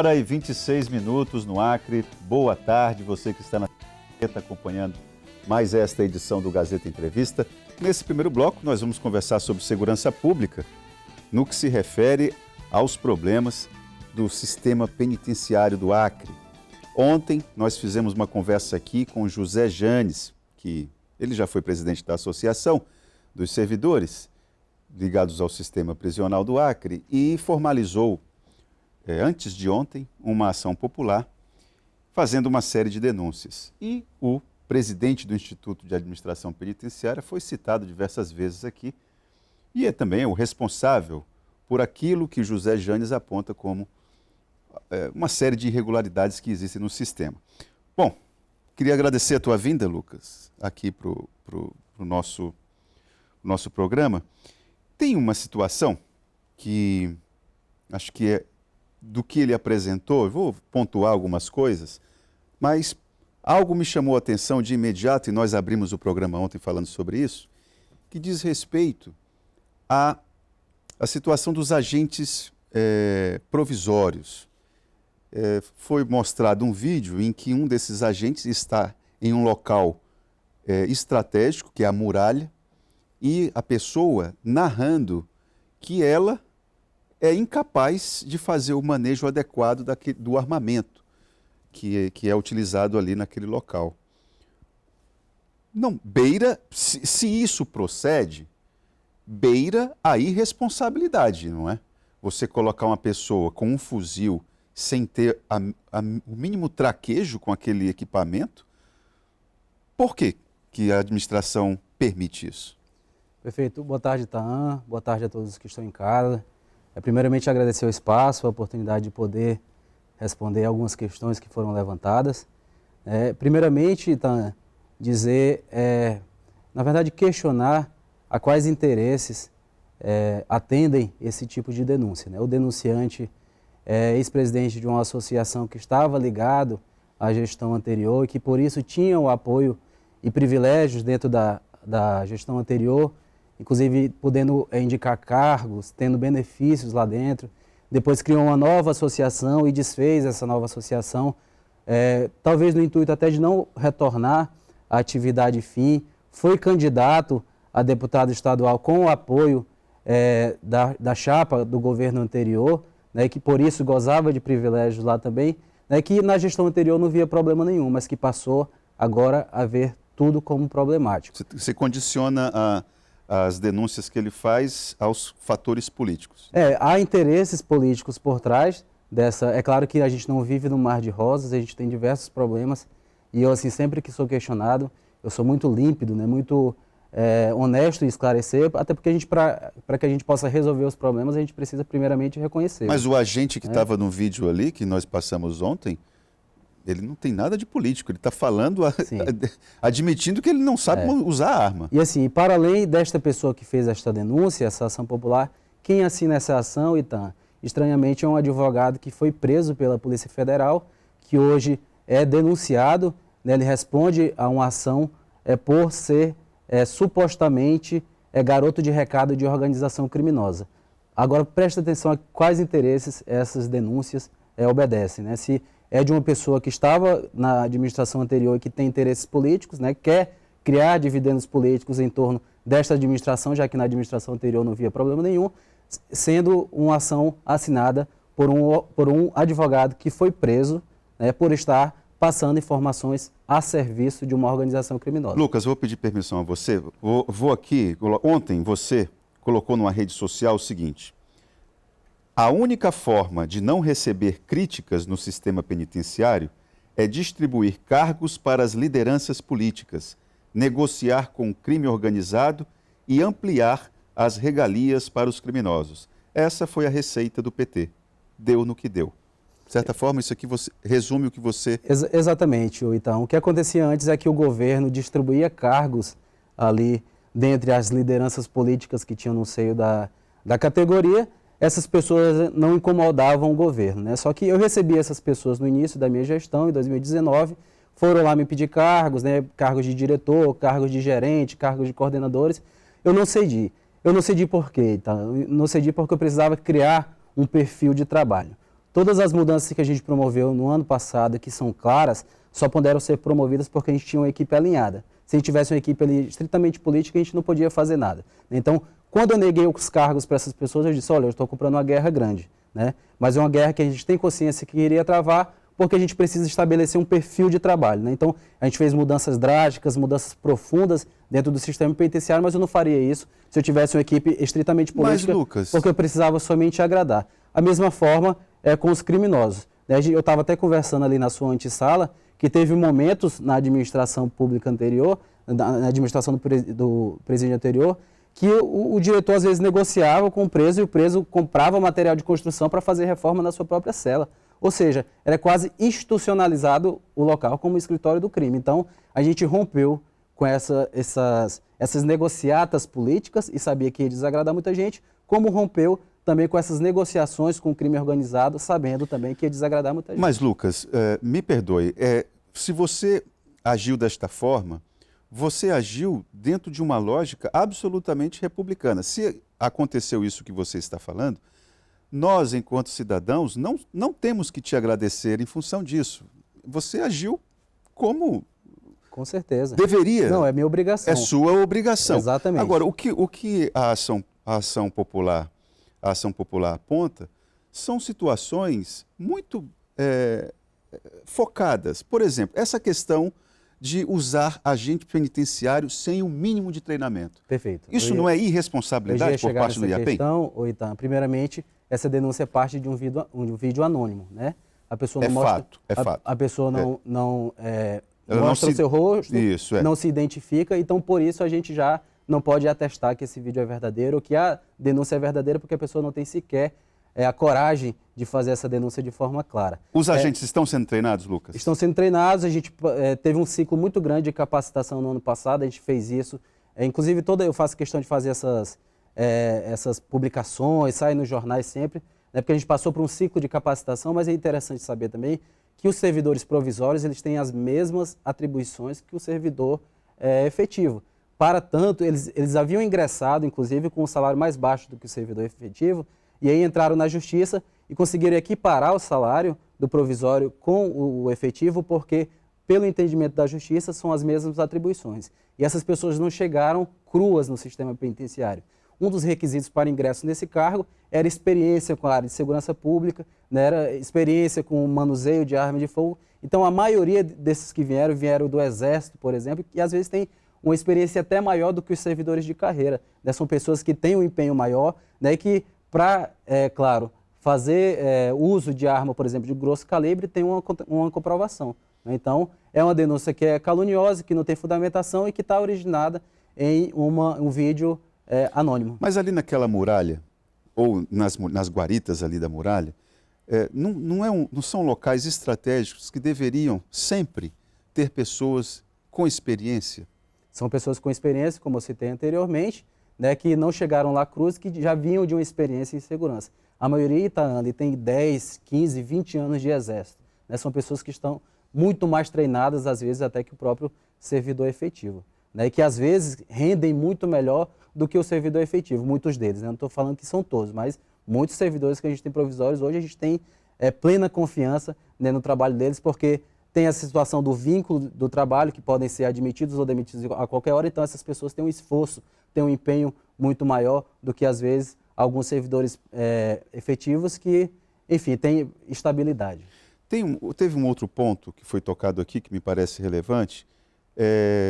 1h26 no Acre. Boa tarde, você que está na Gazeta acompanhando mais esta edição do Gazeta Entrevista. Nesse primeiro bloco, nós vamos conversar sobre segurança pública no que se refere aos problemas do sistema penitenciário do Acre. Ontem, nós fizemos uma conversa aqui com José Janes, que ele já foi presidente da Associação dos Servidores ligados ao sistema prisional do Acre e formalizou, antes de ontem, uma ação popular fazendo uma série de denúncias. E o presidente do Instituto de Administração Penitenciária foi citado diversas vezes aqui e é também o responsável por aquilo que José Janes aponta como uma série de irregularidades que existem no sistema. Bom, queria agradecer a tua vinda, Lucas, aqui para o nosso programa. Tem uma situação que acho que é do que ele apresentou, eu vou pontuar algumas coisas, mas algo me chamou a atenção de imediato, e nós abrimos o programa ontem falando sobre isso, que diz respeito à situação dos agentes provisórios. Foi mostrado um vídeo em que um desses agentes está em um local estratégico, que é a muralha, e a pessoa narrando que ela é incapaz de fazer o manejo adequado do armamento que é utilizado ali naquele local. Não, se isso procede, beira a irresponsabilidade, não é? Você colocar uma pessoa com um fuzil sem ter o mínimo traquejo com aquele equipamento, por que a administração permite isso? Perfeito. Boa tarde, Taan. Boa tarde a todos que estão em casa. Primeiramente, agradecer o espaço, a oportunidade de poder responder algumas questões que foram levantadas. Primeiramente, Taan, dizer, na verdade, questionar a quais interesses atendem esse tipo de denúncia, né? O denunciante é ex-presidente de uma associação que estava ligado à gestão anterior e que, por isso, tinha o apoio e privilégios dentro da gestão anterior, inclusive podendo indicar cargos, tendo benefícios lá dentro. Depois criou uma nova associação e desfez essa nova associação, talvez no intuito até de não retornar à atividade fim. Foi candidato a deputado estadual com o apoio da chapa do governo anterior, né, que por isso gozava de privilégios lá também, né, que na gestão anterior não via problema nenhum, mas que passou agora a ver tudo como problemático. Você condiciona as denúncias que ele faz aos fatores políticos. Há interesses políticos por trás dessa. É claro que a gente não vive num mar de rosas, a gente tem diversos problemas e eu, assim, sempre que sou questionado, eu sou muito límpido, né, muito honesto em esclarecer, até porque para que a gente possa resolver os problemas, a gente precisa primeiramente reconhecer. Mas o agente que estava no vídeo ali, que nós passamos ontem, ele não tem nada de político, ele está falando, admitindo que ele não sabe usar a arma. E assim, para além desta pessoa que fez esta denúncia, essa ação popular, quem assina essa ação, Itan, estranhamente é um advogado que foi preso pela Polícia Federal, que hoje é denunciado, né, ele responde a uma ação por ser supostamente garoto de recado de organização criminosa. Agora, presta atenção a quais interesses essas denúncias obedecem, né? Se é de uma pessoa que estava na administração anterior e que tem interesses políticos, né, quer criar dividendos políticos em torno desta administração, já que na administração anterior não havia problema nenhum, sendo uma ação assinada por um advogado que foi preso, né, por estar passando informações a serviço de uma organização criminosa. Lucas, vou pedir permissão a você. Vou aqui. Ontem você colocou numa rede social o seguinte: a única forma de não receber críticas no sistema penitenciário é distribuir cargos para as lideranças políticas, negociar com o crime organizado e ampliar as regalias para os criminosos. Essa foi a receita do PT. Deu no que deu. De certa forma, isso aqui resume o que você... Exatamente, então. O que acontecia antes é que o governo distribuía cargos ali dentre as lideranças políticas que tinham no seio da categoria. Essas pessoas não incomodavam o governo, né? Só que eu recebi essas pessoas no início da minha gestão, em 2019, foram lá me pedir cargos, né? Cargos de diretor, cargos de gerente, cargos de coordenadores. Eu não cedi. Eu não cedi por quê? Tá? Eu não cedi porque eu precisava criar um perfil de trabalho. Todas as mudanças que a gente promoveu no ano passado, que são claras, só puderam ser promovidas porque a gente tinha uma equipe alinhada. Se a gente tivesse uma equipe ali estritamente política, a gente não podia fazer nada. Então, quando eu neguei os cargos para essas pessoas, eu disse, olha, eu estou comprando uma guerra grande, né? Mas é uma guerra que a gente tem consciência que iria travar, porque a gente precisa estabelecer um perfil de trabalho, né? Então, a gente fez mudanças drásticas, mudanças profundas dentro do sistema penitenciário, mas eu não faria isso se eu tivesse uma equipe estritamente política, mas, Lucas, porque eu precisava somente agradar. A mesma forma com os criminosos. Eu estava até conversando ali na sua antessala, que teve momentos na administração pública anterior, na administração do presídio anterior, que o diretor às vezes negociava com o preso e o preso comprava material de construção para fazer reforma na sua própria cela. Ou seja, era quase institucionalizado o local como escritório do crime. Então, a gente rompeu com essas negociatas políticas e sabia que ia desagradar muita gente, como rompeu também com essas negociações com o crime organizado, sabendo também que ia desagradar muita gente. Mas, Lucas, me perdoe, se você agiu desta forma, você agiu dentro de uma lógica absolutamente republicana. Se aconteceu isso que você está falando, nós, enquanto cidadãos, não temos que te agradecer em função disso. Você agiu como... Com certeza. Deveria. Não, é minha obrigação. É sua obrigação. Exatamente. Agora, o que a ação popular aponta são situações muito focadas. Por exemplo, essa questão de usar agente penitenciário sem o mínimo de treinamento. Perfeito. Isso não é irresponsabilidade por parte do IAPEM? Então, primeiramente, essa denúncia é parte de um vídeo anônimo, né? A pessoa não mostra, fato. A pessoa não Ela mostra o seu rosto, Isso, não se identifica, então por isso a gente já não pode atestar que esse vídeo é verdadeiro ou que a denúncia é verdadeira, porque a pessoa não tem sequer a coragem de fazer essa denúncia de forma clara. Os agentes estão sendo treinados, Lucas? Estão sendo treinados, a gente teve um ciclo muito grande de capacitação no ano passado, a gente fez isso. Inclusive, eu faço questão de fazer essas publicações, sai nos jornais sempre, né, porque a gente passou por um ciclo de capacitação, mas é interessante saber também que os servidores provisórios eles têm as mesmas atribuições que o servidor efetivo. Para tanto, eles haviam ingressado, inclusive, com um salário mais baixo do que o servidor efetivo, e aí entraram na justiça e conseguiram equiparar o salário do provisório com o efetivo, porque, pelo entendimento da justiça, são as mesmas atribuições. E essas pessoas não chegaram cruas no sistema penitenciário. Um dos requisitos para ingresso nesse cargo era experiência com a área de segurança pública, né, era experiência com o manuseio de arma de fogo. Então, a maioria desses que vieram do Exército, por exemplo, e às vezes tem uma experiência até maior do que os servidores de carreira. Né? São pessoas que têm um empenho maior, né, e que, para, claro, fazer uso de arma, por exemplo, de grosso calibre, tem uma comprovação. Né? Então, é uma denúncia que é caluniosa, que não tem fundamentação e que está originada em um vídeo anônimo. Mas ali naquela muralha, ou nas guaritas ali da muralha, não são locais estratégicos que deveriam sempre ter pessoas com experiência? São pessoas com experiência, como eu citei anteriormente, né, que não chegaram lá cruz, que já vinham de uma experiência em segurança. A maioria está ali, tem 10, 15, 20 anos de exército. Né? São pessoas que estão muito mais treinadas, às vezes, até que o próprio servidor efetivo. Né? E que, às vezes, rendem muito melhor do que o servidor efetivo, muitos deles. Né? Não estou falando que são todos, mas muitos servidores que a gente tem provisórios, hoje a gente tem plena confiança, né, no trabalho deles, porque tem a situação do vínculo do trabalho, que podem ser admitidos ou demitidos a qualquer hora, então essas pessoas têm um esforço, têm um empenho muito maior do que, às vezes, alguns servidores efetivos que, enfim, têm estabilidade. Teve um outro ponto que foi tocado aqui, que me parece relevante.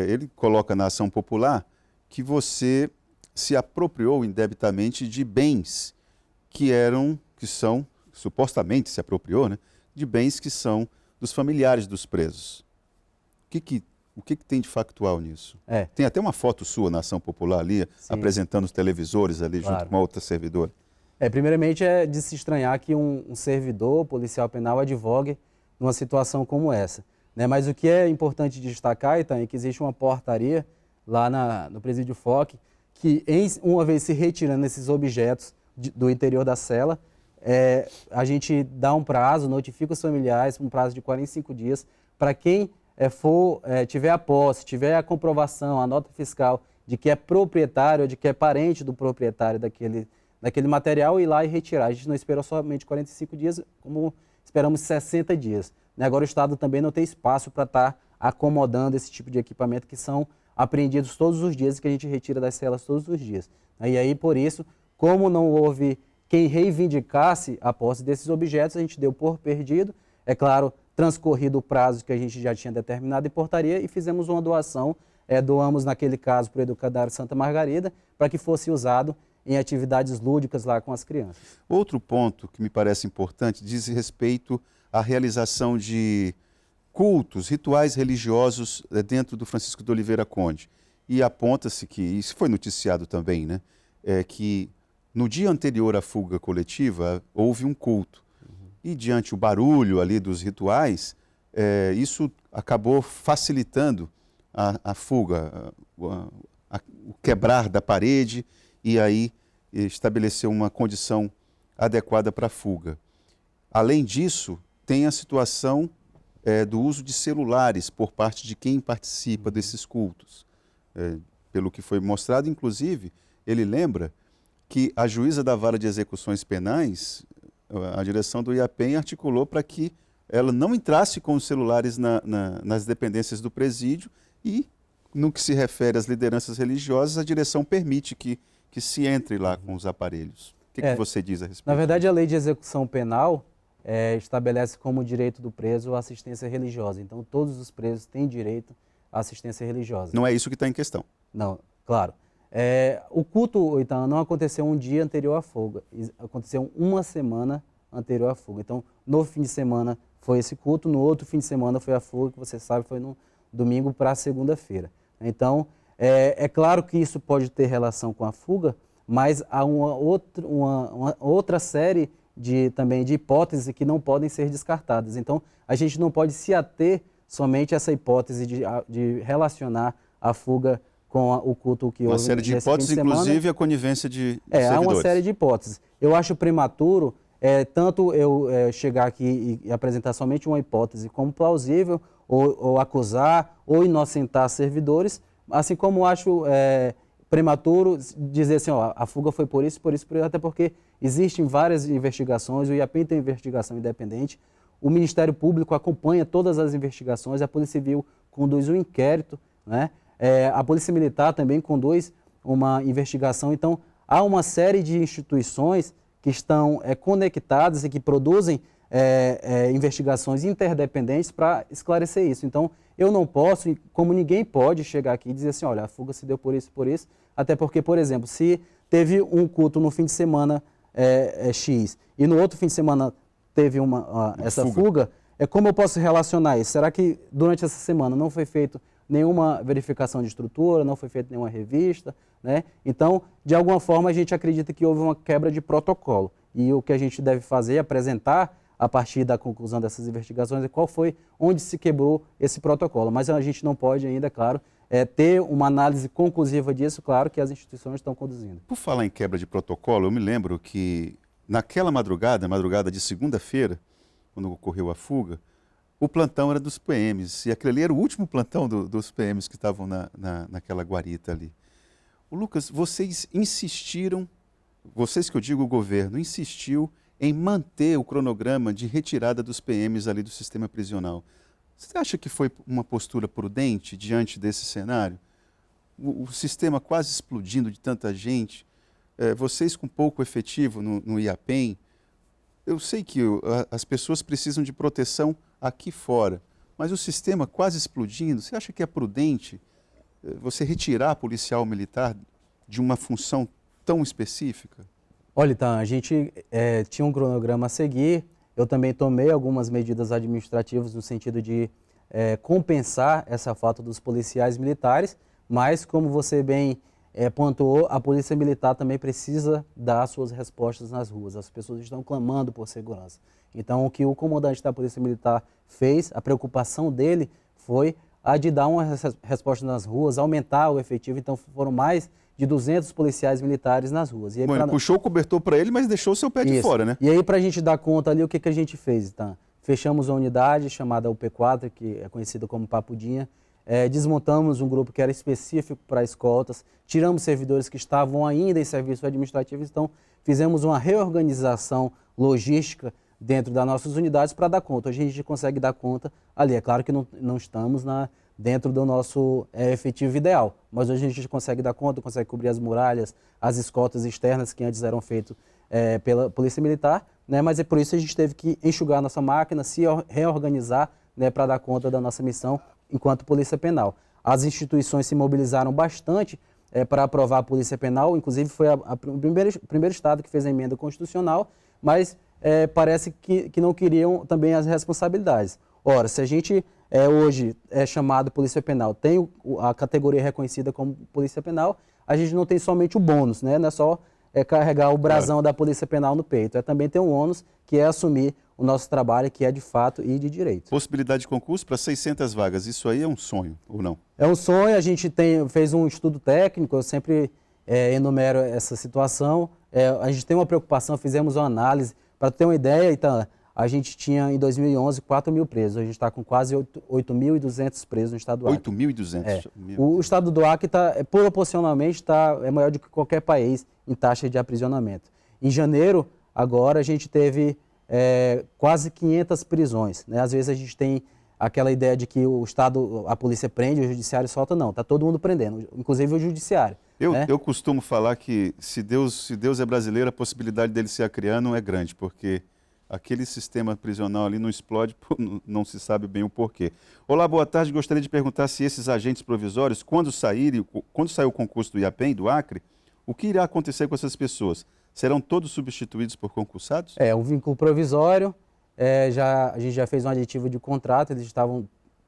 Ele coloca na ação popular que você se apropriou indebitamente de bens que são, supostamente se apropriou, né, de bens que são dos familiares dos presos. O que tem de factual nisso? Tem até uma foto sua na ação popular ali, sim, apresentando os televisores ali, claro, junto com uma outra servidora. Primeiramente é de se estranhar que um servidor policial penal advogue numa situação como essa. Né? Mas o que é importante destacar, então, é que existe uma portaria lá no Presídio FOC, que uma vez se retirando esses objetos do interior da cela, a gente dá um prazo, notifica os familiares, um prazo de 45 dias, para quem tiver a posse, tiver a comprovação, a nota fiscal de que é proprietário ou de que é parente do proprietário daquele material e ir lá e retirar. A gente não esperou somente 45 dias, como esperamos 60 dias. Agora o Estado também não tem espaço para estar acomodando esse tipo de equipamento que são apreendidos todos os dias e que a gente retira das celas todos os dias. E aí, por isso, como não houve quem reivindicasse a posse desses objetos, a gente deu por perdido, é claro, transcorrido o prazo que a gente já tinha determinado em portaria e fizemos uma doação, doamos naquele caso para o Educandário Santa Margarida, para que fosse usado em atividades lúdicas lá com as crianças. Outro ponto que me parece importante diz respeito à realização de cultos, rituais religiosos dentro do Francisco de Oliveira Conde. E aponta-se que, isso foi noticiado também, né, que no dia anterior à fuga coletiva houve um culto. E diante do barulho ali dos rituais, isso acabou facilitando a fuga, o quebrar da parede e aí estabeleceu uma condição adequada para a fuga. Além disso, tem a situação do uso de celulares por parte de quem participa desses cultos. Pelo que foi mostrado, inclusive, ele lembra que a juíza da Vara de Execuções Penais, a direção do IAPEM, articulou para que ela não entrasse com os celulares nas dependências do presídio e, no que se refere às lideranças religiosas, a direção permite que se entre lá com os aparelhos. O que você diz a respeito? Na verdade, a lei de execução penal estabelece como direito do preso a assistência religiosa. Então, todos os presos têm direito à assistência religiosa. Não é isso que está em questão? Não, claro. O culto, então, não aconteceu um dia anterior à fuga, aconteceu uma semana anterior à fuga. Então, no fim de semana foi esse culto, no outro fim de semana foi a fuga, que você sabe foi no domingo para segunda-feira. Então, é claro que isso pode ter relação com a fuga, mas há uma outra série também de hipóteses que não podem ser descartadas. Então, a gente não pode se ater somente a essa hipótese de relacionar a fuga com o culto que houve. Uma série de hipóteses, inclusive a conivência de servidores. Há uma série de hipóteses. Eu acho prematuro, tanto eu chegar aqui e apresentar somente uma hipótese como plausível, ou acusar, ou inocentar servidores, assim como acho prematuro dizer assim, a fuga foi por isso, até porque existem várias investigações, o IAPEM tem investigação independente, o Ministério Público acompanha todas as investigações, a Polícia Civil conduz um inquérito, né? A Polícia Militar também conduz uma investigação. Então, há uma série de instituições que estão conectadas e que produzem investigações interdependentes para esclarecer isso. Então, eu não posso, como ninguém pode chegar aqui e dizer assim, olha, a fuga se deu por isso, até porque, por exemplo, se teve um culto no fim de semana X e no outro fim de semana teve essa fuga, como eu posso relacionar isso? Será que durante essa semana não foi feito nenhuma verificação de estrutura, não foi feita nenhuma revista, né? Então, de alguma forma, a gente acredita que houve uma quebra de protocolo. E o que a gente deve fazer é apresentar, a partir da conclusão dessas investigações, onde se quebrou esse protocolo. Mas a gente não pode ainda, claro, ter uma análise conclusiva disso, claro, que as instituições estão conduzindo. Por falar em quebra de protocolo, eu me lembro que naquela madrugada de segunda-feira, quando ocorreu a fuga, o plantão era dos PMs, e aquele ali era o último plantão dos PMs que estavam naquela guarita ali. Lucas, vocês insistiram, vocês que eu digo o governo, insistiu em manter o cronograma de retirada dos PMs ali do sistema prisional. Você acha que foi uma postura prudente diante desse cenário? O sistema quase explodindo de tanta gente, vocês com pouco efetivo no IAPEM, eu sei que as pessoas precisam de proteção aqui fora, mas o sistema quase explodindo, você acha que é prudente você retirar policial militar de uma função tão específica? Olha, então, a gente tinha um cronograma a seguir, eu também tomei algumas medidas administrativas no sentido de compensar essa falta dos policiais militares, mas como você bem pontuou, a Polícia Militar também precisa dar suas respostas nas ruas. As pessoas estão clamando por segurança. Então, o que o comandante da Polícia Militar fez, a preocupação dele foi a de dar uma resposta nas ruas, aumentar o efetivo. Então, foram mais de 200 policiais militares nas ruas. E aí, ele puxou o cobertor para ele, mas deixou o seu pé de fora, né? E aí, para a gente dar conta ali, o que a gente fez? Então, fechamos a unidade chamada UP4, que é conhecida como Papudinha. desmontamos um grupo que era específico para escoltas, tiramos servidores que estavam ainda em serviço administrativo, então fizemos uma reorganização logística dentro das nossas unidades para dar conta. Hoje a gente consegue dar conta ali. É claro que não estamos dentro do nosso efetivo ideal, mas hoje a gente consegue dar conta, consegue cobrir as muralhas, as escoltas externas que antes eram feitas pela Polícia Militar, né? Mas é por isso que a gente teve que enxugar a nossa máquina, se reorganizar, né, para dar conta da nossa missão enquanto Polícia Penal. As instituições se mobilizaram bastante para aprovar a Polícia Penal, inclusive foi o primeiro Estado que fez a emenda constitucional, mas parece que não queriam também as responsabilidades. Ora, se a gente hoje é chamado Polícia Penal, tem a categoria reconhecida como Polícia Penal, a gente não tem somente o bônus, né? Não é só carregar o brasão da Polícia Penal no peito, também tem um ônus que é assumir o nosso trabalho, que é de fato e de direito. Possibilidade de concurso para 600 vagas, isso aí é um sonho ou não? É um sonho, a gente fez um estudo técnico, eu sempre enumero essa situação, a gente tem uma preocupação, fizemos uma análise, para ter uma ideia, então, a gente tinha em 2011 4.000 presos, a gente está com quase 8.200 presos no estado do Acre. 8.200? O estado do Acre, proporcionalmente, é maior do que qualquer país em taxa de aprisionamento. Em janeiro, agora, a gente teve quase 500 prisões, né? Às vezes a gente tem aquela ideia de que o Estado, a polícia prende, o judiciário solta, não, está todo mundo prendendo, inclusive o judiciário. Eu costumo falar que se Deus é brasileiro, a possibilidade dele ser acriano é grande, porque aquele sistema prisional ali não explode, não se sabe bem o porquê. Olá, boa tarde, gostaria de perguntar se esses agentes provisórios, quando sair o concurso do IAPEM, do Acre, o que irá acontecer com essas pessoas? Serão todos substituídos por concursados? É um vínculo provisório, a gente já fez um aditivo de contrato, eles estavam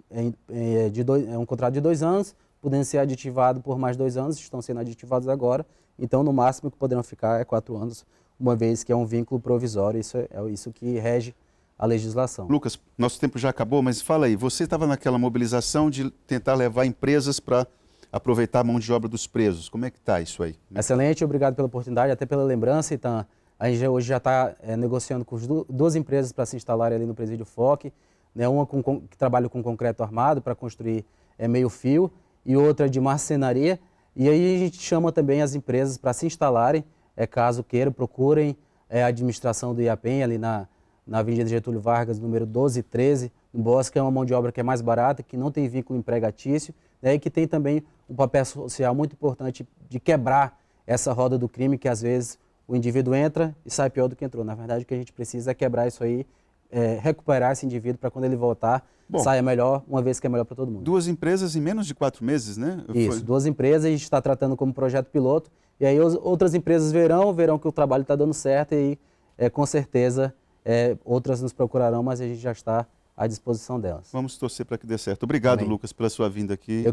um contrato de 2 anos, podendo ser aditivado por mais 2 anos, estão sendo aditivados agora, então no máximo que poderão ficar 4 anos, uma vez que é um vínculo provisório, isso que rege a legislação. Lucas, nosso tempo já acabou, mas fala aí, você estava naquela mobilização de tentar levar empresas para aproveitar a mão de obra dos presos, como é que está isso aí? Excelente, obrigado pela oportunidade, até pela lembrança, então a gente hoje já está negociando com 2 empresas para se instalarem ali no Presídio FOC, né, uma que trabalha com concreto armado para construir meio fio e outra de marcenaria, e aí a gente chama também as empresas para se instalarem, caso queiram, procurem a administração do IAPEM ali na Avenida Getúlio Vargas, número 12 e 13, no Bosque, é uma mão de obra que é mais barata, que não tem vínculo empregatício, né, e que tem também um papel social muito importante de quebrar essa roda do crime, que às vezes o indivíduo entra e sai pior do que entrou. Na verdade, o que a gente precisa é quebrar isso aí, recuperar esse indivíduo para quando ele voltar, saia melhor, uma vez que é melhor para todo mundo. 2 empresas em menos de 4 meses, né? Isso, 2 empresas, a gente está tratando como projeto piloto, e aí outras empresas verão que o trabalho está dando certo e com certeza outras nos procurarão, mas a gente já está à disposição delas. Vamos torcer para que dê certo. Obrigado, Amém. Lucas, pela sua vinda aqui.